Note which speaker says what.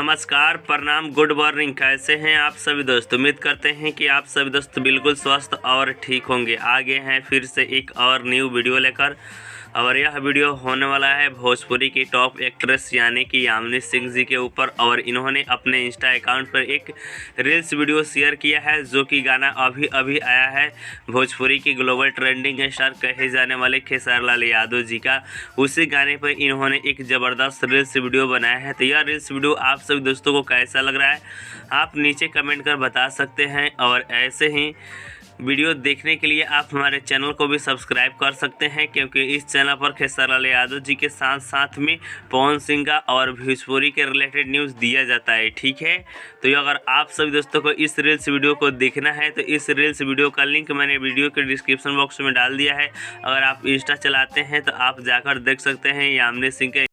Speaker 1: नमस्कार, प्रणाम, good morning. कैसे हैं आप सभी दोस्त? उम्मीद करते हैं कि आप सभी दोस्त बिल्कुल स्वस्थ और ठीक होंगे। आगे हैं फिर से एक और न्यू वीडियो लेकर, और यह वीडियो होने वाला है भोजपुरी की टॉप एक्ट्रेस यानी कि यामिनी सिंह जी के ऊपर। और इन्होंने अपने इंस्टा अकाउंट पर एक रील्स वीडियो शेयर किया है, जो कि गाना अभी अभी आया है भोजपुरी की ग्लोबल ट्रेंडिंग स्टार कहे जाने वाले खेसारी लाल यादव जी का। उसी गाने पर इन्होंने एक ज़बरदस्त रील्स वीडियो बनाया है। तो यह रील्स वीडियो आप सभी दोस्तों को कैसा लग रहा है आप नीचे कमेंट कर बता सकते हैं। और ऐसे ही वीडियो देखने के लिए आप हमारे चैनल को भी सब्सक्राइब कर सकते हैं, क्योंकि इस चैनल पर खेसारी लाल यादव जी के साथ साथ में पवन सिंह का और भोजपुरी के रिलेटेड न्यूज़ दिया जाता है। ठीक है, तो अगर आप सभी दोस्तों को इस रील्स वीडियो को देखना है तो इस रील्स वीडियो का लिंक मैंने वीडियो के डिस्क्रिप्शन बॉक्स में डाल दिया है। अगर आप इंस्टा चलाते हैं तो आप जाकर देख सकते हैं यामिनी सिंह के